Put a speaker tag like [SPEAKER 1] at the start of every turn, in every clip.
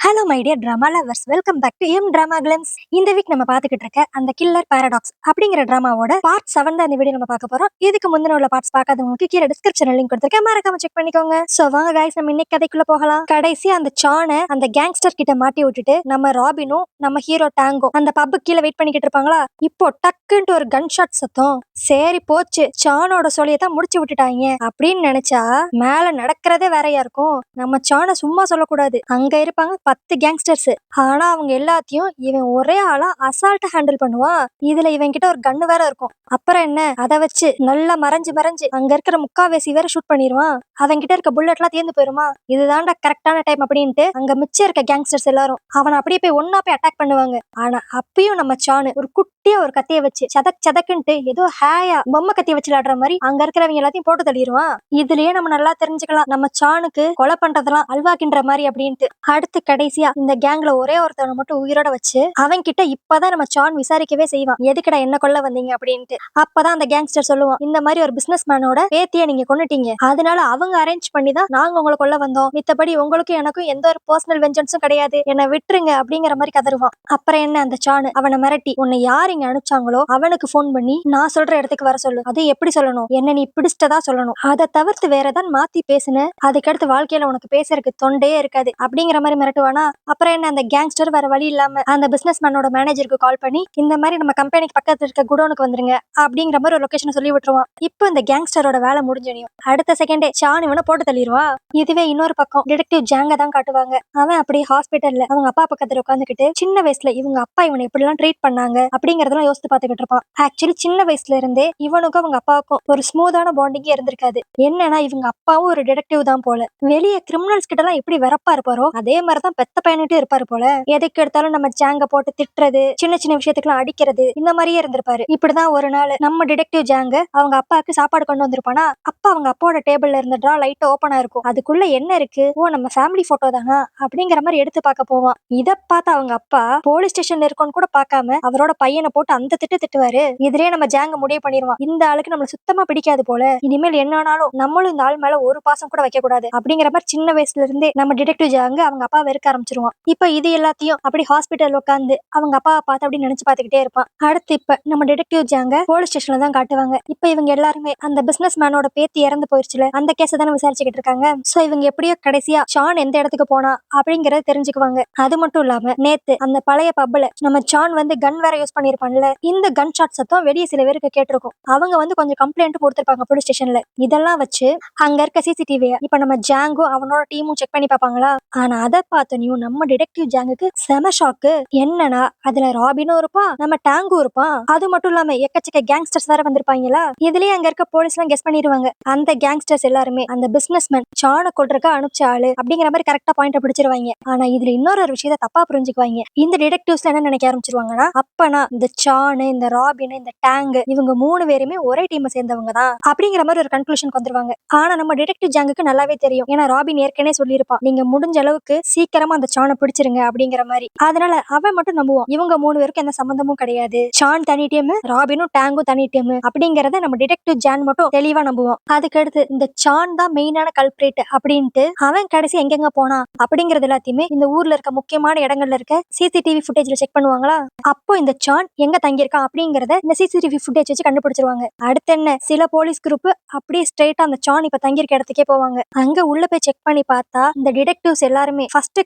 [SPEAKER 1] Hello my dear drama lovers, welcome back to M drama clubs. இந்த week நம்ம பார்த்துக்கிட்டு இருக்க அந்த கில்லர் பாராடாக்ஸ் அப்படிங்கிற ட்ராமாவோட பார்ட் 7 தான் இந்த வீடியோ நம்ம பார்க்க போறோம். இதுக்கு முந்தின உள்ள பார்ட்ஸ் பார்க்காதவங்களுக்கு கீழே டிஸ்கிரிப்ஷன்ல லிங்க் கொடுத்துருக்கேன், மறக்காம செக் பண்ணிக்கோங்க. சோ வாங்க கைஸ், நம்ம இன்னைக்கு கதைக்குள்ள போகலாம். கடைசி அந்த சானை அந்த கேங்ஸ்டர் கிட்ட மாட்டி விட்டுட்டு நம்ம ராபினும் நம்ம ஹீரோ டாங்கோ அந்த பப்பு கீழே வெயிட் பண்ணிக்கிட்டு இருப்பாங்களா. இப்போ டக்குன்ட்டு ஒரு கன் ஷாட் சத்தம். சரி போச்சு, சானோட சொல்லியதான் முடிச்சு விட்டுட்டாங்க அப்படின்னு நினைச்சா மேல நடக்கிறதே வேறையா இருக்கும். நம்ம சானை சும்மா சொல்லக்கூடாது, அங்க இருப்பாங்க 10 கேங்ஸ்டர்ஸ். ஆனா அவங்க எல்லாத்தையும் இவன் ஒரே ஆளா அசால்ட்டா ஹேண்டில் பண்ணுவான். இதுல இவன் கிட்ட ஒரு கன்னு வேற இருக்கும். அப்புறம் என்ன, அதை வச்சு நல்லா மறைஞ்சு அங்க இருக்கிற முக்காவேசி வேற ஷூட் பண்ணிடுவான். அவன் கிட்ட இருக்க புல்லட் எல்லாம் தீர்ந்து போயிருமா. இதுதான்டா கரெக்டான டைம் அப்படின்ட்டு அங்க மிச்சம் இருக்க கேங்ஸ்டர்ஸ் எல்லாரும் அவன் அப்படியே போய் ஒன்னா போய் அட்டாக் பண்ணுவாங்க. ஆனா அப்பயும் நம்ம சானு ஒரு குட்டியா ஒரு கத்திய வச்சு சதக்குன்ட்டு ஏதோ ஹேயா பொம்மை கத்திய வச்சு விளையாடுற மாதிரி அங்க இருக்கிறவங்க எல்லாத்தையும் போட்டு தள்ளிடுவான். இதுலயே நம்ம நல்லா தெரிஞ்சுக்கலாம் நம்ம சானுக்கு கொலை பண்றதெல்லாம் அல்வாக்கின்ற மாதிரி அப்படின்ட்டு. அடுத்து கடைசியா இந்த கேங்ல ஒரே ஒருத்தவனை மட்டும் உயிரோட வச்சு அவன் கிட்ட இப்பதான் நம்ம சான் விசாரிக்கவே செய்வான், எதுக்கடா என்ன கொல்ல வந்தீங்க அப்படின்ட்டு. அப்பதான் அந்த கேங்ஸ்டர் சொல்லுவான், இந்த மாதிரி ஒரு பிசினஸ் மேனோட பேத்திய நீங்க கொன்னுட்டீங்க, அதனால அவங்க அரேஞ்ச் பண்ணி தான் நாங்க உங்களை கொல்ல வந்தோம், மித்தபடி உங்களுக்கும் எனக்கும் எந்த ஒரு பர்சனல் வெஞ்சன்ஸும் கிடையாது, என்ன விட்டுருங்க அப்படிங்கிற மாதிரி கதறுவான். அப்புறம் என்ன, அந்த சானு அவனை மிரட்டி உன்னை யார் இங்க அனுப்பிச்சாங்களோ அவனுக்கு போன் பண்ணி நான் சொல்ற இடத்துக்கு வர சொல்லு. அது எப்படி சொல்லணும், என்ன நீ பிடிச்சிட்டதா சொல்லணும், அதை தவிர்த்து வேற ஏதாவது மாத்தி பேசுன அதுக்கடுத்து வாழ்க்கையில உனக்கு பேசுறதுக்கு தொண்டே இருக்காது அப்படிங்கிற மாதிரி மிரட்டுவானா. அப்புறம் என்ன, அந்த கேங்ஸ்டர் வேற வழி இல்லாம அந்த பிசினஸ் மேனோட மேனேஜருக்கு கால் பண்ணி இந்த மாதிரி நம்ம கம்பெனிக்கு பக்கத்துல இருக்க குடோனுக்கு வந்துருங்க அப்படிங்கிற மாதிரி ஒரு லொகேஷனை சொல்லி விட்டுருவான். இப்போ இந்த கேங்ஸ்டரோட வேலை முடிஞ்சனையும் அடுத்த செகண்டே சான் இவனை போட்டு தள்ளிடுவா. இதுவே இன்னொரு பக்கம் டிடெக்டிவ் ஜாங்க தான் காட்டுவாங்க. அவன் அப்படியே ஹாஸ்பிட்டல்ல அவங்க அப்பா பக்கத்துல உட்காந்துக்கிட்டு சின்ன வயசுல இவங்க அப்பா இவனை எப்படி எல்லாம் ட்ரீட் பண்ணாங்க அப்படிங்கறதெல்லாம் யோசித்து பாத்துக்கிட்டு இருப்பான். ஆக்சுவலி சின்ன வயசுல இருந்தே இவனுக்கும் அவங்க அப்பாவுக்கும் ஒரு ஸ்மூத்தான பாண்டிங்கே இருந்திருக்காது. என்னன்னா இவங்க அப்பாவும் ஒரு டிடெக்டிவ் தான் போல. வெளியே கிரிமினல்ஸ் கிட்ட எல்லாம் எப்படி வெறப்பா இருப்பாரோ அதே மாதிரிதான் பெத்த பையனிட்டு இருப்பாரு போல. எதுக்கு எடுத்தாலும் நம்ம ஜாங்க போட்டு திட்டுறது, சின்ன சின்ன விஷயத்துக்குலாம் அடிக்கிறது, இந்த மாதிரியே இருந்திருப்பாரு. இப்படிதான் ஒரு நாள் நம்ம டிடெக்டிவ் ஜாங்க அவங்க அப்பாவுக்கு சாப்பாடு கொண்டு வந்திருப்பானா. அப்பா அவங்க அப்பாவோட டேபிள்ல இருந்த டிரா லைட் ஓபனா இருக்கும். அதுக்குள்ள என்ன இருக்கு, ஓ நம்ம ஃபேமிலி போட்டோ தானா அப்படிங்கிற மாதிரி எடுத்து பார்க்க போவான். இத பார்த்து அவங்க அப்பா போலீஸ் ஸ்டேஷன்ல இருக்கோன்னு கூட பார்க்காம அவரோட பையனை போட்டு அந்த திட்டுவாரு. இதுலயே நம்ம ஜாங்க முடிவு பண்ணிடுவான், இந்த ஆளுக்கு நம்மள சுத்தமா பிடிக்காது போல, இனிமேல் என்ன ஆனாலும் நம்மளும் இந்த ஆள் மேல ஒரு பாசம் கூட வைக்க கூடாது அப்படிங்கிற மாதிரி சின்ன வயசுல இருந்தே நம்ம டிடெக்டிவ் ஜாங்க அவங்க அப்பா வெறுக்க ஆரம்பிச்சிருவான். இப்ப இது எல்லாத்தையும் அப்படி ஹாஸ்பிட்டல் உட்காந்து அவங்க அப்பாவை பார்த்து அப்படி நினைச்சு பார்த்துக்கிட்டே இருப்பான். அடுத்து இப்ப நம்ம டிடெக்டிவ் ஜாங்க போலீஸ் ஸ்டேஷன்ல தான் காட்டுவாங்க. இப்ப இவங்க எல்லாருமே அந்த பிசினஸ் மேனோட பேத்தி இறந்து போயிருச்சுல அந்த கேஸ தானே விசாரிச்சுக்கிட்டு இருக்காங்க. சோ இவங்க எப்படியோ கடைசியா சான் எந்த இடத்துக்கு போனா அப்படிங்கறத தெரிஞ்சுக்குவாங்க. அது மட்டும் இல்லாம நேத்து அந்த பழைய பப்ல நம்ம சான் வந்து கன் வேற யூஸ் பண்ணிருப்பான்ல, இந்த கன் ஷாட் சத்தம் வெளியே சில பேருக்கு கேட்டிருக்கும். அவங்க வந்து கொஞ்சம் கம்ப்ளைண்ட் கொடுத்திருப்பாங்க போலீஸ் ஸ்டேஷன்ல. இதெல்லாம் வச்சு அங்க இருக்க சிசிடிவிய இப்ப நம்ம ஜாங்கும் அவனோட டீமும் செக் பண்ணி பார்ப்பாங்களா. ஆனா அதை பார்த்தனையும் நம்ம டிடெக்டிவ் ஜாங்குக்கு செம ஷாக்கு. என்னன்னா அதுல ராபினும் இருப்பான், நம்ம டாங்கும் இருப்பான். அது மட்டும் இல்லாம எக்கச்சக்க கேங்ஸ்டர்ஸ் வேற வந்திருப்பாங்களா. இதுலயே அங்க இருக்க போலீஸ் எல்லாம் கெஸ் பண்ணிடுவாங்க, அந்த கேங்ஸ்டர்ஸ் எல்லாருமே அந்த பிசினஸ் மேன் சான கொல்றதுக்கு அனுப்பிச்ச ஆளு அப்படிங்கிற மாதிரி கரெக்டா பாயிண்ட் பிடிச்சிருவாங்க. ஆனா இதுல இன்னொரு விஷயத்தை தப்பா புரிஞ்சுக்குவாங்க. இந்த டிடெக்டிவ்ஸ்ல என்ன நினைக்க ஆரம்பிச்சிருவாங்கன்னா, அப்பனா இந்த சானு, இந்த ராபின், இந்த டாங் இவங்க 3 பேருமே ஒரே டீமை சேர்ந்தவங்க தான் அப்படிங்கிற மாதிரி ஒரு கன்க்ளூஷனுக்கு வந்துருவாங்க. ஆனா நம்ம டிடெக்டிவ் ஜாங்குக்கு நல்லாவே தெரியும், ஏன்னா ராபின் ஏற்கனவே சொல்லியிருப்பான், நீங்க முடிஞ்ச அளவுக்கு சீக்கிரமா அந்த சானை பிடிச்சிருங்க அப்படிங்கிற மாதிரி. அதனால அவன் மட்டும் நம்புவான், இவங்க 3 பேருக்கும் எந்த சம்பந்தமும் கிடையாது, சான் தனி டீம், ராபினும் டாங்கும் தனி டீம் அப்படிங்கறத நம்ம டிடெக்டிவ் ஜான் மட்டும் தெளிவா நம்புவான். அதுக்கடுத்து இந்த சான் தான் மெயினான கல்பிரேட் அப்படின்ட்டு அவன் கடைசி எங்கெங்க போனா அப்படிங்கறது எல்லாத்தையுமே இந்த ஊர்ல இருக்க முக்கியமான இடங்கள்ல இருக்க சிசிடிவி ஃபுட்டேஜ்ல செக் பண்ணுவாங்களா. அப்போ இந்த சான் எங்க தங்கியிருக்கான் அப்படிங்கறத இந்த சிசிடிவி ஃபுட்டேஜ் வச்சு கண்டுபிடிச்சிருவாங்க. அடுத்து என்ன, சில போலீஸ் குரூப் அப்படியே ஸ்ட்ரெயிட்டா அந்த சான் இப்ப தங்கியிருக்க இடத்துக்கே போவாங்க. அங்க உள்ள போய் செக் பண்ணி பார்த்தா இந்த டிடெக்டிவ்ஸ் எல்லாருமே ஃபர்ஸ்ட்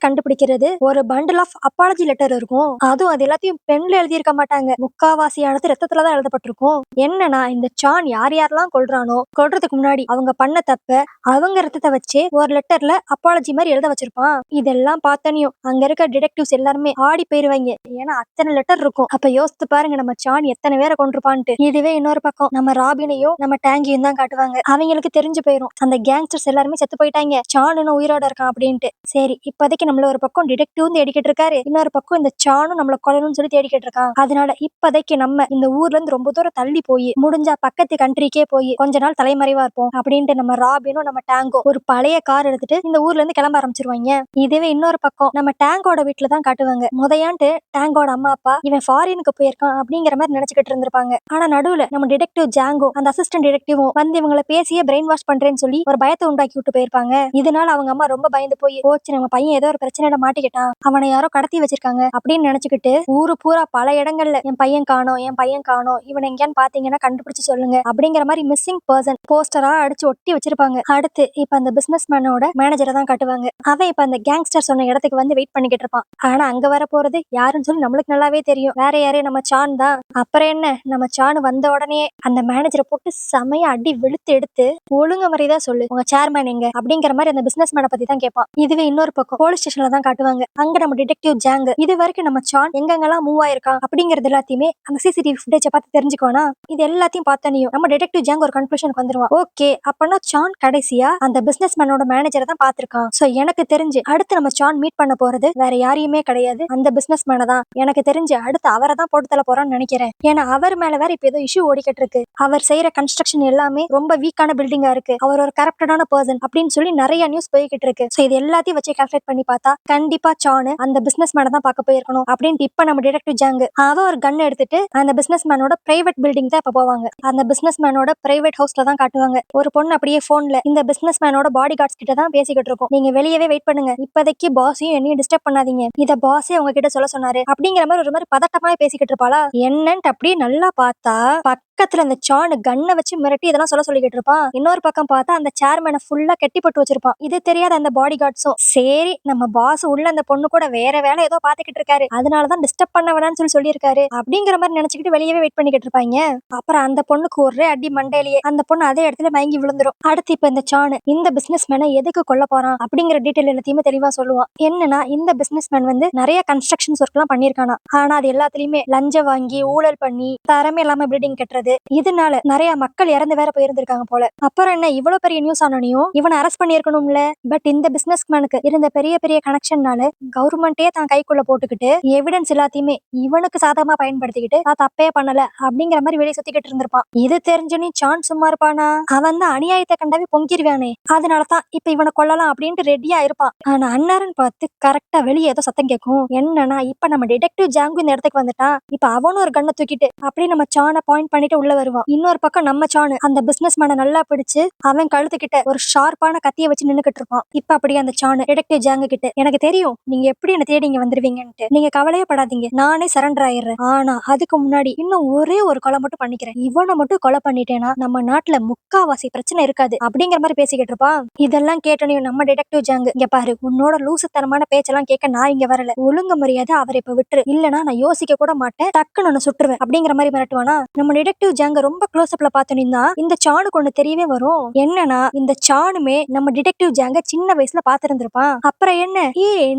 [SPEAKER 1] கண்டுபிடிக்கிறது ஒரு பண்டில் ஆஃப் அப்பாலஜி லெட்டர் இருக்கும். அதுவும் அது எல்லாத்தையும் பென்ல எழுதியிருக்க மாட்டாங்க, முக்காவாசியானது ரத்தத்துல தான் எழுதப்பட்டிருக்கும். என்னன்னா இந்த சான் யார் யாரெல்லாம் கொல்றானோ கொல்றதுக்கு முன்னாடி அவங்க பண்ண தப்ப அவங்க ரத்தத்தை வச்சு ஒரு லெட்டர்ல அப்பாலஜி மாதிரி எழுத வச்சிருப்பான். இதெல்லாம் பார்த்தனையும் அங்க இருக்க டிடெக்டிவ்ஸ் எல்லாருமே ஆடி போயிருவாங்க, ஏன்னா அத்தனை லெட்டர் இருக்கும். அப்ப யோசித்து பாருங்க நம்ம சான் எத்தனை பேரை கொண்டிருப்பான்ட்டு. இதுவே இன்னொரு பக்கம் நம்ம ராபினையும் நம்ம டாங்கியும் தான் காட்டுவாங்க. அவங்களுக்கு தெரிஞ்சு போயிரும் அந்த கேங்ஸ்டர்ஸ் எல்லாருமே செத்து போயிட்டாங்க, சானுன்னு உயிரோட இருக்கான் அப்படின்ட்டு. சரி இப்போதைக்கு நம்மள ஒரு பக்கம் டிடெக்டிவ் தேடிக்கிட்டு இருக்காரு, இன்னொரு பக்கம் இந்த சானும் நம்மள கொல்லணும்னு சொல்லி தேடிக்கிட்டு இருக்கான். அதனால இப்போதைக்கு நம்ம இந்த ஊர்ல இருந்து ரொம்ப தூரம் தள்ளி போய் முடிஞ்சா பக்கத்து கண்ட்ரிக்கே போய் கொஞ்ச நாள் தலைமறைவா இருப்போம் அப்படின்ட்டு நம்ம ராபினும் நம்ம டாங்கோ ஒரு பழைய கார் எடுத்துட்டு இந்த ஊர்ல இருந்து கிளம்ப ஆரம்பிச்சிருவாங்க. இதுவே இன்னொரு பக்கம் நம்ம டாங்கோட வீட்டுல தான் காட்டுவாங்க. முதையாண்டு டாங்கோட அம்மா அப்பா இவன் ஃபாரினுக்கு போயிருக்கான் அப்படிங்கிற மாதிரி நினைச்சுக்கிட்டு இருந்திருப்பாங்க. ஆனா நடுவுல நம்ம டிடெக்டிவ் ஜாங்கோ அந்த அசிஸ்டன்ட் டிடெக்டிவும் வந்து இவங்களை பேசியே பிரெயின் வாஷ் பண்றேன்னு சொல்லி ஒரு பயத்தை உண்டாக்கி விட்டு போயிருப்பாங்க. இதனால அவங்க அம்மா ரொம்ப பயந்து போய் போச்சு நம்ம பையன் ஏதோ ஒரு பிரச்சனையில மாட்டிக்கிட்டான், அவனை யாரோ கடத்தி வச்சிருக்காங்க அப்படின்னு நினைச்சுக்கிட்டு ஊரு பூரா பல இடங்கள்ல என் பையன் காணோம், என் பையன் காணோம், இவன் எங்கேயான்னு பாத்தீங்கன்னா கண்டுபிடிச்சு சொல்லுங்க அப்படிங்கிற மாதிரி மிஸ்ஸிங் பர்சன் போஸ்டரா அடிச்சு ஒட்டி வச்சிருப்பாங்க. அடுத்து இப்ப அந்த பிசினஸ் மேனோட மேனேஜரை தான் காட்டுவாங்க. அவன் இப்ப அந்த கேங்ஸ்டர் சொன்ன இடத்துக்கு வந்து வெயிட் பண்ணிக்கிட்டு இருப்பான். ஆனா அங்க வர போறது யாருன்னு சொல்லி நம்மளுக்கு நல்லாவே தெரியும், வேற யாரே நம்ம சான் தான். அப்புறம் என்ன, நம்ம சான் வந்த உடனே அந்த மேனேஜரை போட்டு செமையா அடி வெளுத்து எடுத்து ஒழுங்கு முறைதான் சொல்லு, உங்க சேர்மேன் எங்க அப்படிங்கிற மாதிரி அந்த பிசினஸ் மேனை பத்தி தான் கேட்பான். இதுவே இன்னொரு பக்கம் போலீஸ் ஸ்டேஷன்ல தான் காட்டுவாங்க. அங்க நம்ம டிடெக்டிவ் ஜாங் இது வரைக்கும் நம்ம சான் எங்கெங்கெல்லாம் மூவ் ஆயிருக்கான் அப்படிங்கறது எல்லாத்தையுமே அந்த சிசிடிவி ஃபுட்டேஜ் பார்த்து தெரிஞ்சுக்கோனா. இது எல்லாத்தையும் பார்த்தனையும் நம்ம டிடெக்டிவ் ஜாங் ஒரு கன்க்ளூஷனுக்கு வந்துருவான். ஓகே, அப்பனா சான் கடைசியா அந்த பிசினஸ் மேனோட மேனேஜரை தான் பாத்திருக்கான். சோ எனக்கு தெரிஞ்சு அடுத்து நம்ம சான் மீட் பண்ண போறது வேற யாரையுமே கிடையாது, அந்த பிசினஸ் மேனை தான். எனக்கு தெரிஞ்சு அடுத்து அவரை தான் போட்டு தள்ள போறான்னு நினைக்கிறேன். ஏன்னா அவர் மேல வேற இப்ப ஏதோ இஷ்யூ ஓடிக்கிட்டு இருக்கு. அவர் செய்யற கன்ஸ்ட்ரக்ஷன் எல்லாமே ரொம்ப வீக்கான பில்டிங்கா இருக்கு, அவர் ஒரு கரப்டடான பர்சன் அப்படின்னு சொல்லி நிறைய நியூஸ் போய்கிட்டு இருக்கு. சோ இது எல்லாத்தையும் வச்சு கால்குலேட் பண்ணி பார்த்தா கண்டிப்பா சான் அந்த பிசினஸ் மேனை தான் பார்க்க போயிருக்கணும் அப்படின்னு இப்ப நம்ம டிடெக்டிவ் ஜாங் அவ ஒரு கன் எடுத்துட்டு அந்த பிசினஸ் மேனோட பிரைவேட் பில்டிங் தான் இப்ப போவாங்க. அந்த பிசினஸ் மேனோட பிரைவேட் ஹவுஸ்ல தான் காட்டுவாங்க. ஒரு பொண்ணு அப்படியே போன்ல இந்த பிசினஸ் மேனோட பாடி கார்ட்ஸ் கிட்ட தான் பேசிக்கிட்டு இருக்கும். நீங்க வெளியவே வெயிட் பண்ணுங்க, இப்போதைக்கு பாஸையும் என்னையும் டிஸ்டர்ப் பண்ணாதீங்க, இத பாஸே உங்ககிட்ட சொல்ல சொன்னாரு அப்படிங்கிற மாதிரி ஒரு மாதிரி பதட்டமா பேசிக்கிட்டு இருப்பாளா. என்னன்ட்டு அப்படியே நல்லா பார்த்தா பக்கத்துல அந்த சான் கண்ணை வச்சு மிரட்டி இதெல்லாம் சொல்லிக்கிட்டு இருப்பான். இன்னொரு பக்கம் பார்த்தா அந்த சேர்மேனை ஃபுல்லா கெட்டி போட்டு வச்சிருப்பான். இது தெரியாத அந்த பாடி கார்ட்ஸும் சரி நம்ம பாஸ் உள்ள அந்த பொண்ணு கூட வேற வேலை ஏதோ பாத்துக்கிட்டு இருக்காரு, அதனாலதான் டிஸ்டர்ப் பண்ண வேணாம்னு சொல்லியிருக்காரு அப்படிங்கிற மாதிரி நினைச்சுக்கிட்டு வெளியவே வெயிட் பண்ணிக்கிட்டு இருப்பாங்க. அப்புறம் அந்த பொண்ணுக்கு ஒரே அடி மண்டையிலேயே அந்த பொண்ணு அதே இடத்துல மயங்கி விழுந்துரும். அடுத்து இப்ப இந்த சான் இந்த பிசினஸ் மேனை எதுக்கு கொல்ல போறான் அப்படிங்கிற டீட்டெயில் எல்லாத்தையுமே தெளிவா சொல்லுவான். என்னன்னா இந்த பிசினஸ் மேன் வந்து நிறைய கன்ஸ்ட்ரக்ஷன்ஸ் ஒர்க் எல்லாம் பண்ணிருக்கானா, ஆனா அது எல்லாத்துலயுமே லஞ்சம் வாங்கி ஊழல் பண்ணி தரமே இல்லாம பில்டிங் கட்டுறது, இதனால நிறைய மக்கள் இறந்து வேற போயிருந்திருக்காங்க போல. அப்புறம் என்ன இவ்வளவு பெரிய நியூஸ் ஆனனையும் இவனை அரெஸ்ட் பண்ணிருக்கணும்ல. பட் இந்த பிசினஸ் மேனுக்கு இருந்த பெரிய பெரிய கனெக்ஷன்னால கவர்மெண்டே தான் கைக்குள்ள போட்டுக்கிட்டு எவிடன்ஸ் எல்லாத்தையுமே இவனுக்கு சாதகமா பயன்படுத்திக்கிட்டு நான் தப்பே பண்ணல அப்படிங்கிற மாதிரி வெளியே சுத்திக்கிட்டு இருந்திருப்பான். இது தெரிஞ்சுனி சான் சும்மா இருப்பானா, அவன் தான் அநியாயத்தை கண்டாவே பொங்கிருவானே, அதனாலதான் இப்ப இவனை கொல்லலாம் அப்படின்ட்டு ரெடியா இருப்பான். ஆனா அன்னாரன் பார்த்து கரெக்டா வெளியே ஏதோ சத்தம் கேட்கும். என்னன்னா இப்ப நம்ம டிடெக்டிவ் ஜாங்கு இந்த இடத்துக்கு வந்துட்டான். இப்ப அவனும் ஒரு கண்ணை தூக்கிட்டு அப்படியே நம்ம சானை பாயிண்ட் பண்ணிட்டு உள்ள வருவான். இன்னொரு பக்கம் நம்ம சான் அந்த பிசினஸ் மேனை நல்லா பிடிச்சு அவன் கழுத்துக்கிட்ட ஒரு ஷார்ப்பான கத்திய வச்சு நின்னுக்கிட்டு இருப்பான். இப்ப அப்படியே அந்த சான் டிடெக்டிவ் ஜாங்கு கிட்ட எனக்கு தெரியும் நீங்க எப்படி என்ன தேடி இங்க வந்துருவீங்கன்ட்டு, நீங்க கவலையே படாதீங்க, நானே சரண்டர் ஆயிடுறேன். ஆனா அதுக்கு முன்னாடி இன்னும் ஒரே ஒரு கொலை மட்டும் பண்ணிக்கிறேன், இவனை மட்டும் கொலை பண்ணிட்டேன்னா நம்ம நாட்டுல முக்காவாசி பிரச்சனை இருக்காது அப்படிங்கிற மாதிரி பேசிக்கிட்டு இருப்பான். இதெல்லாம் கேட்டனையும் நம்ம டிடெக்டிவ் ஜாங்கு இங்க பாரு, உன்னோட லூசுத்தனமான பேச்செல்லாம் கேட்க நான் இங்க வரல, ஒழுங்கு மரியாதை அவரை இப்ப விட்டுரு, இல்லனா நான் யோசிக்க கூட மாட்டேன், டக்குன்னு சுட்டுருவேன் அப்படிங்கிற மாதிரி மிரட்டுவானா. நம்ம டிடெக்டிவ் ஜாங்க ரொம்ப க்ளோஸ் அப்ல பார்த்தோம்னா இந்த சானுக்கு ஒண்ணு தெரியவே வரும். என்னன்னா இந்த சானுமே நம்ம டிடெக்டிவ் ஜாங்க சின்ன வயசுல பாத்துருந்திருப்பான். அப்புறம் என்ன,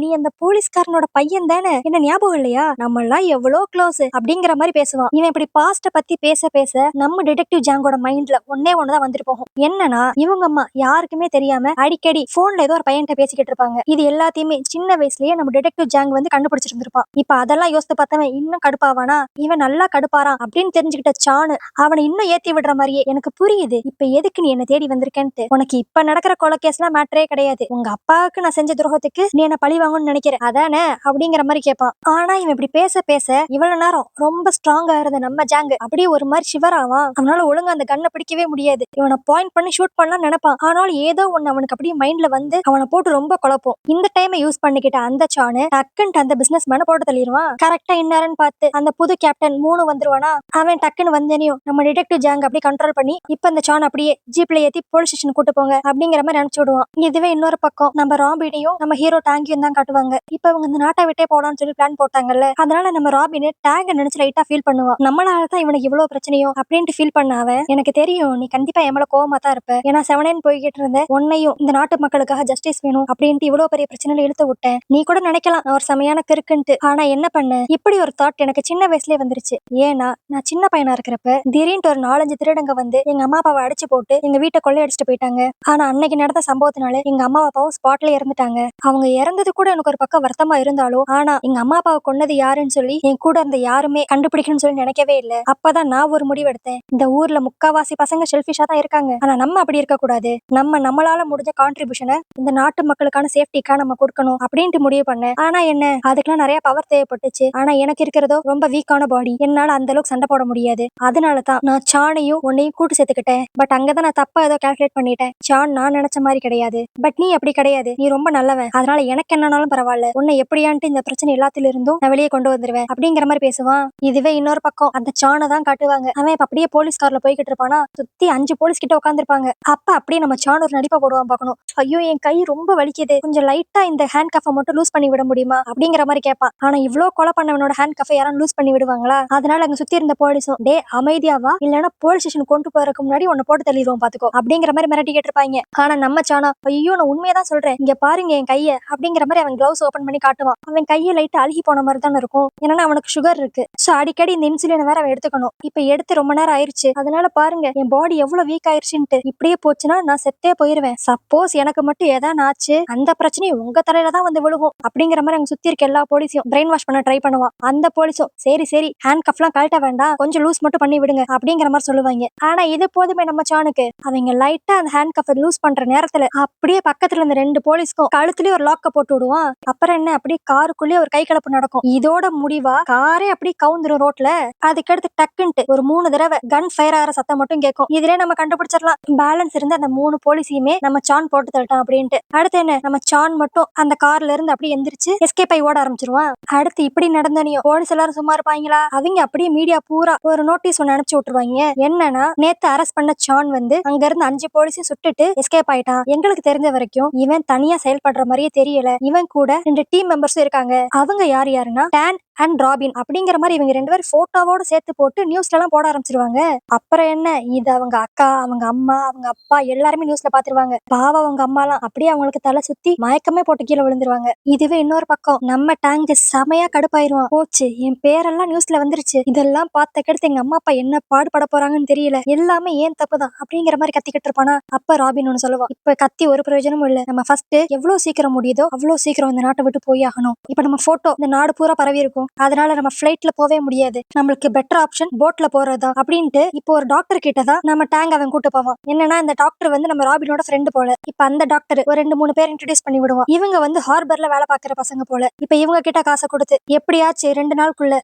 [SPEAKER 1] நீ அந்த போலீஸ்காரனோட பையன் தானே, என்ன ஞாபகம் இல்லையா, நம்ம எல்லாம் எவ்வளவு க்ளோஸ் அப்படிங்கிற மாதிரி பேசுவான். இவன் இப்படி பாஸ்ட பத்தி பேச பேச நம்ம டிடெக்டிவ் ஜாங்கோட மைண்ட்ல ஒண்ணுதான் வந்துட்டு போகும். என்னன்னா இவங்க அம்மா யாருக்குமே தெரியாம அடிக்கடி போன்ல ஏதோ ஒரு பையன்கிட்ட பேசிக்கிட்டு இருப்பாங்க. இது எல்லாத்தையுமே சின்ன வயசுலயே நம்ம டிடெக்டிவ் ஜாங் வந்து கண்டுபிடிச்சிருந்திருப்பான். இப்ப அதெல்லாம் யோசித்து பார்த்தவன் இன்னும் கடுப்பாவானா, இவன் நல்லா கடுப்பாரான் அப்படின்னு தெரிஞ்சுக்கிட்ட சானு அவனை இன்னும் ஏத்தி விடுற மாதிரியே எனக்கு புரியுது இப்ப எதுக்கு நீ என்ன தேடி வந்திருக்கேன்ட்டு, உனக்கு இப்ப நடக்கிற கொலை கேஸ் எல்லாம் மேட்டரே கிடையாது, உங்க அப்பாவுக்கு நான் செஞ்ச துரோகத்துக்கு நீ என்ன பழி வாங்கணும்னு நினைக்கிறேன் அதானே அப்படிங்கிற மாதிரி கேட்பான். ஆனா இவன் இப்படி பேச பேச இவ்வளவு நேரம் ரொம்ப ஸ்ட்ராங்கா இருந்த நம்ம ஜாங்கு அப்படியே ஒரு மாதிரி சிவராவான். அவனால ஒழுங்கா அந்த கண்ணை பிடிக்கவே முடியாது. இவனை பாயிண்ட் பண்ணி ஷூட் பண்ணலாம் நினைப்பான். ஆனாலும் ஏதோ ஒண்ணு அவனுக்கு அப்படியே மைண்ட்ல வந்து அவனை போட்டு ரொம்ப குழப்பம். இந்த டைமை யூஸ் பண்ணிக்கிட்ட அந்த சானு டக்குன்ட்டு அந்த பிசினஸ் மேன போட்டு தள்ளிடுவான். கரெக்டா இன்னாரன்னு பார்த்து அந்த புது கேப்டன் 3 வந்துருவானா. அவன் டக்குன்னு வந்தனையும் நம்ம டிடெக்டிவ் ஜாங் அப்படியே கண்ட்ரோல் பண்ணி இப்ப இந்த சான் அப்படியே ஜீப்ல ஏத்தி போலீஸ் ஸ்டேஷன் கூட்டு போங்க அப்படிங்கிற மாதிரி அனுப்பிச்சு விடுவான். இதுவே இன்னொரு பக்கம் நம்ம ராபினையும் நம்ம ஹீரோ டாங்கியும் தான் காட்டுவாங்க. இப்ப இவங்க இந்த நாட்டை விட்டே போடான்னு சொல்லி பிளான் போட்டாங்கல்ல, அதனால நம்ம ராபின் டேங்க நினைச்சு லைட்டா ஃபீல் பண்ணுவான். நம்மளாலதான் இவனுக்கு இவ்வளவு பிரச்சனையோ அப்படின்ட்டு ஃபீல் பண்ண அவன், எனக்கு தெரியும் நீ கண்டிப்பா எம்மள கோவமா தான் இருப்ப, ஏன்னா செவனேன்னு போய்கிட்டு இருந்த உன்னையும் இந்த நாட்டு மக்களுக்காக ஜஸ்டிஸ் வேணும் அப்படின்ட்டு இவ்வளவு பெரிய பிரச்சனையில இழுத்து விட்டேன். நீ கூட நினைக்கலாம் நான் ஒரு செமையான கிறுக்குன்ட்டு, ஆனா என்ன பண்ண இப்படி ஒரு தாட் எனக்கு சின்ன வயசுலயே வந்துருச்சு. ஏன்னா நான் சின்ன பையனா இருக்கிறப்ப திடீர்னு ஒரு 4-5 திருடங்க வந்து எங்க அம்மா அப்பாவை அடிச்சு போட்டு எங்க வீட்டை கொள்ளையடிச்சிட்டு போயிட்டாங்க. ஆனா அன்னைக்கு நடந்த சம்பவத்தினால எங்க அம்மா அப்பாவும் ஸ்பாட்ல இறந்துட்டாங்க. அவங்க இறந்தது கூட எனக்கு ஒரு பக்கம் வருத்தமா இருந்தாலும், ஆனா எங்க அம்மா அப்பாவை கொன்னது யாருன்னு சொல்லி என் கூட இருந்த யாருமே கண்டுபிடிக்கணும்னு சொல்லி நினைக்கவே இல்லை. அப்பதான் நான் ஒரு முடிவு எடுத்தேன், இந்த ஊர்ல முக்காவாசி பசங்க செல்ஃபிஷா தான் இருக்காங்க, ஆனா நம்ம அப்படி இருக்க கூடாது, நம்மளால முடிஞ்ச கான்ட்ரிபியூஷனை இந்த நாட்டு மக்களுக்கான சேஃப்டிக்கா நம்ம கொடுக்கணும் அப்படின்ட்டு முடிவு பண்ணேன். ஆனா என்ன அதுக்கெல்லாம் நிறைய பவர் தேவைப்பட்டுச்சு. ஆனா எனக்கு இருக்கிறதோ ரொம்ப வீக்கான பாடி, என்னால அந்த அளவுக்கு சண்டை போட முடியாது. அதனால அதனாலதான் நான் சானையும் உன்னையும் கூட்டு சேர்த்துக்கிட்டேன். பட் அங்கதான் நான் தப்பா ஏதோ கால்குலேட் பண்ணிட்டேன். சான் நான் நினைச்ச மாதிரி கிடையாது. பட் நீ அப்படி கிடையாது. நீ ரொம்ப நல்லவன். அதனால எனக்கு என்னன்னாலும் பரவாயில்ல. உன்னை எப்படியான்ட்டு இந்த பிரச்சனை எல்லாத்துல இருந்தும் நான் வெளியே கொண்டு வந்துருவேன் அப்படிங்கிற மாதிரி பேசுவான். இதுவே இன்னொரு பக்கம் அந்த சானை தான் காட்டுவாங்க. அவன் இப்ப அப்படியே போலீஸ் கார்ல போய்கிட்டு இருப்பானா, சுத்தி 5 போலீஸ் கிட்ட உட்காந்துருப்பாங்க. அப்ப அப்படியே நம்ம சான் ஒரு நடிப்பை போடுவான் பார்க்கணும். ஐயோ என் கை ரொம்ப வலிக்குது, கொஞ்சம் லைட்டா இந்த ஹேண்ட் கஃபை மட்டும் லூஸ் பண்ணி விட முடியுமா அப்படிங்கிற மாதிரி கேட்பான். ஆனா இவ்ளோ கொலை பண்ணவனோட ஹேண்ட் கஃபை யாரும் லூஸ் பண்ணி விடுவாங்களா? அதனால அங்க சுத்தி இருந்த போலீஸும் டே அமைதியாவா, இல்லன்னா போலீஸ் ஸ்டேஷன் கொண்டு போறதுக்கு முன்னாடி உன்னை போட்டு தள்ளிடுவோம் பாத்துக்கோ அப்படிங்கிற மாதிரி மிரட்டி கேட்டிருப்பாங்க. ஆனா நம்ம சானா ஐயோ நான் உண்மையதான் சொல்றேன், இங்க பாருங்க என் கைய அப்படிங்கிற மாதிரி அவன் கிளவுஸ் ஓபன் பண்ணி காட்டுவான். அவன் கையை லைட்டா அழுகி போன மாதிரி தானே இருக்கும். ஏன்னா அவனுக்கு சுகர் இருக்கு. சோ அடிக்கடி இந்த இன்சுலின் வேற அவன் எடுத்துக்கணும். இப்ப எடுத்து ரொம்ப நேரம் ஆயிருச்சு. அதனால பாருங்க என் பாடி எவ்வளவு வீக் ஆயிருச்சுன்ட்டு. இப்படியே போச்சுன்னா நான் செத்தே போயிருவேன். சப்போஸ் எனக்கு மட்டும் ஏதாவது ஆச்சு, அந்த பிரச்சனையும் உங்க தலையில தான் வந்து விழுகும் அப்படிங்கிற மாதிரி அங்க சுத்தி இருக்க எல்லா போலீஸையும் பிரெயின் வாஷ் பண்ண ட்ரை பண்ணுவான். அந்த போலீஸும் சரி சரி ஹேண்ட் கஃப்லாம் கழட்ட வேண்டாம், கொஞ்சம் லூஸ் மட்டும் பண்ணி விடுங்க அப்படிங்கிற மாதிரி சொல்லுவாங்க. ஆனா இது போதுமே நம்ம சானுக்கு. அவங்க லைட்டா அந்த ஹேண்ட் கஃப் லூஸ் பண்ற நேரத்துல அப்படியே பக்கத்துல இருந்த 2 போலீஸ்க்கும் கழுத்துலயே ஒரு லாக்க போட்டு விடுவான். அப்புறம் என்ன, அப்படியே காருக்குள்ளேயே ஒரு கை கலப்பு நடக்கும். இதோட முடிவா காரே அப்படியே கவுந்துரும் ரோட்ல. அதுக்கடுத்து டக்குன்ட்டு ஒரு 3 தடவை கன் ஃபயர் ஆகிற சத்தம் மட்டும் கேட்கும். இதுலயே நம்ம கண்டுபிடிச்சிடலாம் பேலன்ஸ் இருந்த அந்த 3 போலீஸையுமே நம்ம சான் போட்டு தள்ளிட்டான் அப்படின்ட்டு. அடுத்து என்ன, நம்ம சான் மட்டும் அந்த கார்ல இருந்து அப்படியே எந்திரிச்சு எஸ்கேப் ஆகி ஓட ஆரம்பிச்சிருவான். அடுத்து இப்படி நடந்தனையும் போலீஸ் எல்லாரும் சும்மா இருப்பாங்களா? அவங்க அப்படியே மீடியா பூரா ஒரு நோட்டீஸ் ஒன்னு அனுப்பிச்சு விட்டுருவாங்க. என்னன்னா, நேத்து அரெஸ்ட் பண்ண சான் வந்து அங்க இருந்து 5 போலீஸையும் சுட்டுட்டு எஸ்கேப் ஆயிட்டான். எங்களுக்கு தெரிஞ்ச வரைக்கும் இவன் தனியா செயல்படுற மாதிரியே தெரியல. இவன் கூட 2 டீம் மெம்பர்ஸும் இருக்காங்க. அவங்க யார் யாருன்னா டான் அண்ட் ராபின் அப்படிங்கிற மாதிரி இவங்க 2 பேரும் போட்டோவோட சேர்த்து போட்டு நியூஸ்ல எல்லாம் போட ஆரம்பிச்சிருவாங்க. அப்புறம் என்ன, இது அவங்க அக்கா, அவங்க அம்மா, அவங்க அப்பா எல்லாருமே நியூஸ்ல பாத்துருவாங்க. பாவம் அவங்க அம்மா எல்லாம் அப்படியே அவங்களுக்கு தலை சுத்தி மயக்கமே போட்டு கீழே விழுந்துருவாங்க. இதுவே இன்னொரு பக்கம் நம்ம டேங்க் செமையா கடுப்பாயிருவான். போச்சு என் பேரெல்லாம் நியூஸ்ல வந்துருச்சு, இதெல்லாம் பார்த்தக்கடுத்து எங்க அம்மா அப்பா என்ன பாடுபட போறாங்கன்னு தெரியல, எல்லாமே ஏன் தப்புதான் அப்படிங்கிற மாதிரி கத்திக்கிட்டு இருப்பானா. அப்ப ராபின் ஒன்னு சொல்லுவான், இப்ப கத்தி ஒரு பிரயோஜனமும் இல்ல, நம்ம ஃபர்ஸ்ட் எவ்வளவு சீக்கிரம் முடியுதோ அவ்வளவு சீக்கிரம் இந்த நாட்டை விட்டு போய் ஆகணும். இப்ப நம்ம போட்டோ இந்த நாடு பூரா பரவி இருக்கும். அதனால நம்ம ஃபிளைட்ல போவே முடியாது. நம்மளுக்கு பெட்டர் ஆப்ஷன் போட்ல போறதா அப்படின்ட்டு இப்போ ஒரு டாக்டர் கிட்டதான் நம்ம டேங்க் அவன் கூட்டு போவான். என்னன்னா இந்த டாக்டர் வந்து நம்ம ராபினோட ஃப்ரெண்டு போல. இப்ப அந்த டாக்டர் ஒரு 2-3 பேர் இன்ட்ரோடியூஸ் பண்ணி விடுவோம். இவங்க வந்து ஹார்பர்ல வேலை பார்க்குற பசங்க போல. இப்ப இவங்க கிட்ட காசை கொடுத்து எப்படியாச்சு 2 நாளுக்குள்ள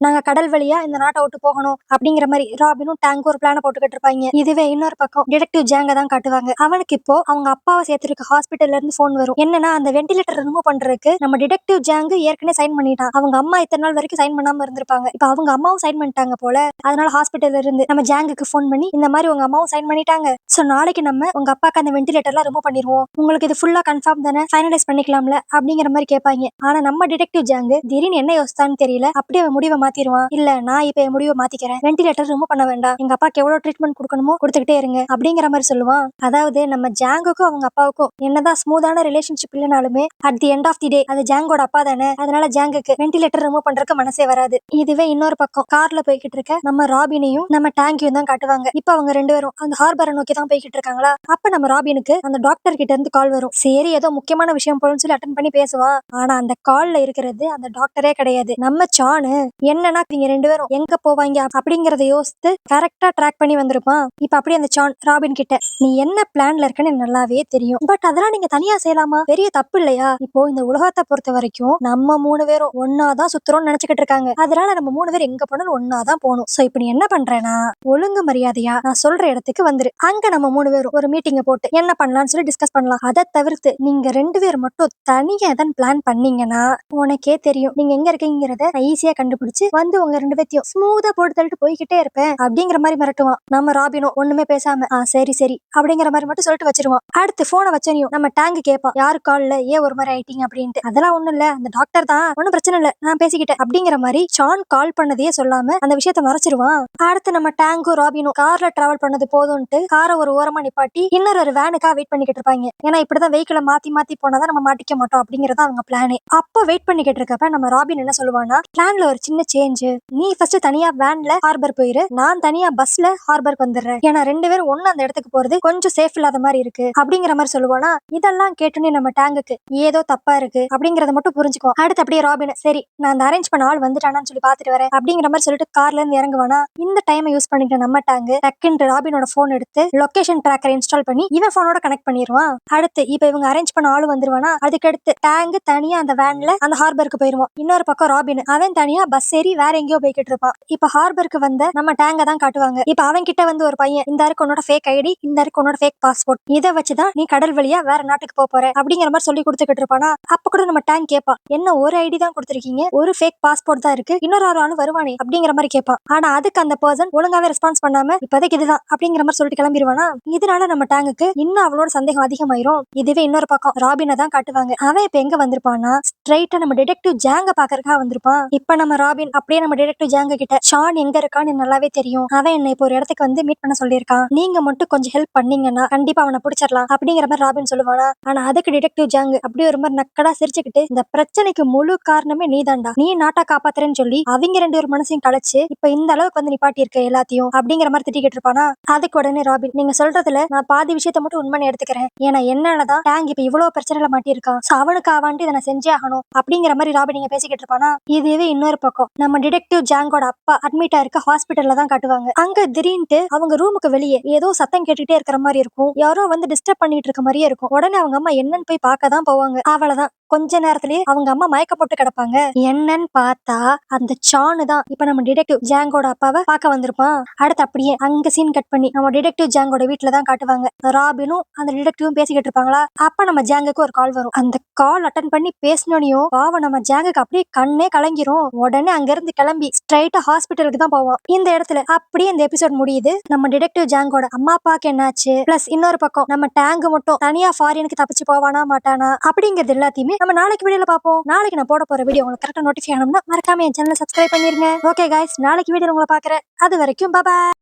[SPEAKER 1] நாங்க கடல் வழியா இந்த நாட்டை விட்டு போகணும் அப்படிங்கிற மாதிரி ராபினும் டேங்க் ஒரு பிளான போட்டுக்கிட்டு இருப்பாங்க. இதுவே இன்னொரு பக்கம் டிடெக்டிவ் ஜாங்க தான் காட்டுவாங்க. அவனுக்கு இப்போ அவங்க அப்பாவை சேர்த்திருக்க ஹாஸ்பிட்டல்ல இருந்து போன் வரும். என்னன்னா அந்த வெண்டிலேட்டர் ரிமூவ் பண்றதுக்கு நம்ம டிடெக்டிவ் ஜாங் ஏற்கனவே சைன் பண்ணிட்டான். அவங்க அம்மா இத்தனை நாள் வரைக்கும் சைன் பண்ணாம இருந்திருப்பாங்க. இப்ப அவங்க அம்மாவும் சைன் பண்ணிட்டாங்க போல. அதனால ஹாஸ்பிட்டல்ல இருந்து நம்ம ஜாங்குக்கு போன் பண்ணி இந்த மாதிரி உங்க அம்மாவும் சைன் பண்ணிட்டாங்க. சோ நாளைக்கு நம்ம உங்க அப்பாக்கு அந்த வெண்டிலேட்டர்லாம் ரிமூவ் பண்ணிடுவோம். உங்களுக்கு இது ஃபுல்லா கன்ஃபார்ம் தானே, ஃபைனலைஸ் பண்ணிக்கலாம்ல அப்படிங்கிற மாதிரி கேட்பாங்க. ஆனா நம்ம டிடெக்டிவ் ஜாங் திடீர்னு என்ன யோசித்தான்னு தெரியல, அப்படியே முடிவை மாத்திடுவான். இல்ல நான் இப்ப முடிவை மாத்திக்கிறேன், வெண்டிலேட்டர் ரிமூவ் பண்ண வேண்டாம், எங்க அப்பாக்கு எவ்வளவு ட்ரீட்மெண்ட் கொடுக்கணுமோ கொடுத்துக்கிட்டே இருங்க அப்படிங்கிற மாதிரி சொல்லுவான். அதாவது நம்ம ஜாங்குக்கும் அவங்க அப்பாவுக்கும் என்னதான் ஸ்மூதான ரிலேஷன்ஷிப் இல்லைனாலுமே at the end of the day அது ஜாங்கோட அப்பா தானே. அதனால ஜாங்குக்கு வெண்டிலேட்டர் ரிமூவ் பண்றதுக்கு மனசே வராது. இதுவே இன்னொரு பக்கம் கார்ல போய்கிட்டு இருக்க நம்ம ராபினையும் நம்ம டேங்கையும் தான் காட்டுவாங்க. இப்ப அவங்க 2 பேரும் அந்த ஹார்பரை நோக்கி தான் போய்கிட்டு இருக்காங்களா. அப்ப நம்ம ராபினுக்கு அந்த டாக்டர் கிட்ட இருந்து கால் வரும். சரி ஏதோ முக்கியமான விஷயம் போலன்னு சொல்லி அட்டன் பண்ணி பேசுவான். ஆனா அந்த கால்ல இருக்கிறது அந்த டாக்டரே கிடையாது, நம்ம சானு. என்னன்னா இவங்க 2 பேரும் எங்க போவாங்க அப்படிங்கறத யோசித்து கரெக்டா ட்ராக் பண்ணி வந்திருப்பான். இப்ப அப்படியே அந்த சான் ராபின் கிட்ட நீ என்ன பிளான்ல இருக்கன்னு நல்லாவே தெரியும், பட் அதெல்லாம் நீங்க தனியா செய்யலாமா, பெரிய தப்பு இல்லையா? இப்போ இந்த உலகத்தை பொறுத்த வரைக்கும் நம்ம 3 பேரும் ஒன்னாதான் சுத்துறோம்னு நினைச்சுக்கிட்டு இருக்காங்க. அதனால நம்ம 3 பேர் எங்க போனாலும் ஒன்னாதான் போகணும். சோ இப்ப நீ என்ன பண்றேன்னா ஒழுங்கு மரியாதையா நான் சொல்ற இடத்துக்கு வந்துரு. அங்க நம்ம 3 பேரும் ஒரு மீட்டிங்க போட்டு என்ன பண்ணலாம்னு சொல்லி டிஸ்கஸ் பண்ணலாம். அதை தவிர்த்து நீங்க 2 பேர் மட்டும் தனியா தான் பிளான் பண்ணீங்கன்னா உனக்கே தெரியும் நீங்க எங்க இருக்கீங்கிறத ஈஸியா கண்டுபிடிச்சு வந்து உங்க 2 பேத்தையும் ஸ்மூதா போட்டு தள்ளிட்டு போய்கிட்டே இருப்பேன் அப்படிங்கிற மாதிரி மிரட்டுவான். நம்ம ராபினோ ஒண்ணுமே பேசாம சரி சரி அப்படிங்கிற மாதிரி மட்டும் சொல்லிட்டு வச்சிருவான். அடுத்து போனை வச்சனையும் நம்ம டேங்க் கேட்பான், யாரு கால்ல ஏன் ஒரு மாதிரி ஆயிட்டீங்க அப்படின்ட்டு. அதெல்லாம் ஒண்ணும் இல்ல, அந்த டாக்டர் தான், ஒன்னும் பிரச்சனை இல்ல, நான் பேசிக்கிட்டேன் அப்படிங்கிற மாதிரி சான் கால் பண்ணதையே சொல்லாம அந்த விஷயத்த மறைச்சிருவான். அடுத்து நம்ம டேங்கும் ராபினும் கார்ல டிராவல் பண்ணது போதும்ட்டு காரை ஒரு ஓரமா நிப்பாட்டி இன்னொரு வேனுக்கா வெயிட் பண்ணிக்கிட்டு இருப்பாங்க. ஏன்னா இப்படிதான் வெஹிக்கிளை மாத்தி மாத்தி போனாதான் நம்ம மாட்டிக்க மாட்டோம் அப்படிங்கறத அவங்க பிளானே. அப்போ வெயிட் பண்ணிக்கிட்டு இருக்கப்ப நம்ம ராபின் என்ன சொல்லுவானா, பிளான்ல ஒரு சின்ன சேஞ்ச், நீ ஃபர்ஸ்ட் தனியா வேன்ல ஹார்பர் போயிரு, நான் தனியா பஸ்ல ஹார்பருக்கு வந்துடுறேன். ஏன்னா 2 பேரும் ஒண்ணு அந்த இடத்துக்கு போறது கொஞ்சம் சேஃப் இல்லாத மாதிரி இருக்கு அப்படிங்கிற மாதிரி சொல்லுவானா. இதெல்லாம் கேட்டுன்னு நம்ம டேங்குக்கு ஏதோ தப்பா இருக்கு அப்படிங்கறத மட்டும் புரிஞ்சுக்குவோம். அடுத்து அப்படியே ராபின் சரி நான் அந்த அரேஞ்ச் பண்ண ஆள் வந்துட்டானான்னு சொல்லி பாத்துட்டு வரேன் அப்படிங்கிற மாதிரி சொல்லிட்டு கார்ல இருந்து இறங்குவானா. இந்த டைமை யூஸ் பண்ணிட்டு நம்ம டேங்க் டக்குன்னு ராபினோட போன் எடுத்து லொகேஷன் ட்ராக்கர் இன்ஸ்டால் பண்ணி இவன் போனோட கனெக்ட் பண்ணிடுவான். அடுத்து இப்ப இவங்க அரேஞ்ச் பண்ண ஆளு வந்துருவானா. அதுக்கடுத்து டேங்க் தனியா அந்த வேன்ல அந்த ஹார்பருக்கு போயிருவான். இன்னொரு பக்கம் ராபின் அவன் தனியா பஸ் ஏறி வேற எங்கேயோ போய்கிட்டு இருப்பான். இப்ப ஹார்பருக்கு வந்த நம்ம டேங்க தான் காட்டுவாங்க. இப்ப அவன் கிட்ட வந்து ஒரு பையன், இந்த இருக்கு உன்னோட ஃபேக் ஐடி, இந்த இருக்கு உன்னோட ஃபேக் பாஸ்போர்ட், இதை வச்சுதான் நீ கடல் வழியா வேற நாட்டுக்கு போற அப்படிங்கிற மாதிரி சொல்லி கொடுத்துக்கிட்டு இருப்பானா. அப்ப கூட நம்ம டேங்க் கேப்பா, என்ன ஒரு ஐடி தான் கொடுத்துருக்கீங்க, ஒரு ஃபேக் பாஸ்போர்ட் தான் இருக்கு, இன்னொரு ஆளு வருவானே அப்படிங்கிற மாதிரி கேட்பான். ஆனா அதுக்கு அந்த பர்சன் ஒழுங்காவே ரெஸ்பான்ஸ் பண்ணாம இப்போதைக்கு இதுதான் அப்படிங்கிற மாதிரி சொல்லிட்டு கிளம்பிடுவானா. இதனால நம்ம டேங்குக்கு இன்னும் அவளோட சந்தேகம் அதிகமாயிரும். இதுவே இன்னொரு பக்கம் ராபினை தான் காட்டுவாங்க. அவன் இப்ப எங்க வந்திருப்பானா, ஸ்ட்ரைட்டா நம்ம டிடெக்டிவ் ஜாங்க பாக்கறதுக்காக வந்திருப்பான். இப்ப நம்ம ராபின் அப்படியே நம்ம டிடெக்டிவ் ஜாங்க கிட்ட, ஷான் எங்க இருக்கான்னு நல்லாவே தெரியும், அவன் என்ன இப்போ ஒரு இடத்துக்கு வந்து மீட் பண்ண சொல்லியிருக்கான், நீங்க மட்டும் கொஞ்சம் ஹெல்ப் பண்ணீங்கன்னா கண்டிப்பா அவனை பிடிச்சிடலாம் அப்படிங்கிற மாதிரி ராபின் சொல்லுவானா. ஆனா அதுக்கு டிடெக்டிவ் ஜாங் அப்படியே ஒரு மாதிரி நக்கடா சிரிச்சுக்கிட்டு, இந்த பிரச்சனைக்கு முழு காரணமே நீதான்டா, நீ நாட்டா காப்பாத்துறேன்னு சொல்லி அவங்க 2 மனசையும் கலைச்சு இப்ப இந்த அளவுக்கு வந்து நிப்பாட்டி இருக்க எல்லாத்தையும் அப்படிங்கிற மாதிரி திட்டிக்கிட்டு இருப்பானா. அதுக்கு உடனே ராபின், நீங்க சொல்றதுல நான் பாதி விஷயத்த மட்டும் உண்மையை எடுத்துக்கிறேன், ஏன்னா என்னாலதான் டேங் இப்ப இவ்வளவு பிரச்சனைல மாட்டியிருக்கான், அவனுக்கு ஆவான்ட்டு இதை நான் செஞ்சே ஆகணும் அப்படிங்கிற மாதிரி ராபின் நீங்க பேசிக்கிட்டு இருப்பானா. இதுவே இன்னொரு பக்கம் நம்ம டிடெக்டிவ் ஜாங்கோட அப்பா அட்மிட்டா இருக்க ஹாஸ்பிட்டல்ல தான் காட்டுவாங்க. அங்க திடீர்னு அவங்க ரூமுக்கு வெளியே ஏதோ சத்தம் கேட்டுட்டே இருக்கிற மாதிரி இருக்கும், யாரோ வந்து டிஸ்டர்ப் பண்ணிட்டு இருக்க மாதிரியே இருக்கும். உடனே அவங்க அம்மா என்னன்னு போய் பார்க்க தான் போவாங்க. அவ்வளவுதான், கொஞ்ச நேரத்திலேயே அவங்க அம்மா மயக்க போட்டு கிடப்பாங்க. என்னன்னு பார்த்தா அந்த சானு தான் இப்ப நம்ம டிடெக்டிவ் ஜாங்கோட அப்பாவை பார்க்க வந்திருப்பான். அடுத்து அப்படியே அங்க சீன் கட் பண்ணி நம்ம டிடெக்டிவ் ஜாங்கோட வீட்டுல தான் காட்டுவாங்க. ராபினும் அந்த டிடெக்டிவும் பேசிக்கிட்டு இருப்பாங்களா. அப்ப நம்ம ஜாங்குக்கு ஒரு கால் வரும். அந்த கால் அட்டன் பண்ணி பேசணும், பாவம் நம்ம ஜாங்குக்கு அப்படியே கண்ணே கலங்கிரும். உடனே அங்க இருந்து கிளம்பி ஸ்ட்ரைட்டா ஹாஸ்பிட்டலுக்கு தான் போவோம். இந்த இடத்துல அப்படியே இந்த எபிசோட் முடியுது. நம்ம டிடெக்டிவ் ஜாங்கோட அம்மா அப்பாக்கு என்னாச்சு, பிளஸ் இன்னொரு பக்கம் நம்ம டேங்க் மட்டும் தனியா ஃபாரினுக்கு தப்பிச்சு போவானா மாட்டானா அப்படிங்கிறது எல்லாத்தையுமே நம்ம நாளைக்கு வீடியோல பாப்போம். நாளைக்கு நான் போட போற வீடியோ உங்களுக்கு கரெக்டா நோட்டிஃபை ஆகணும்னா மறக்காம என் சேனலை சப்ஸ்கிரைப் பண்ணிருங்க. ஓகே गाइस, நாளைக்கு வீடியோ உங்களை பாக்குறேன். அது வரைக்கும் பாய்.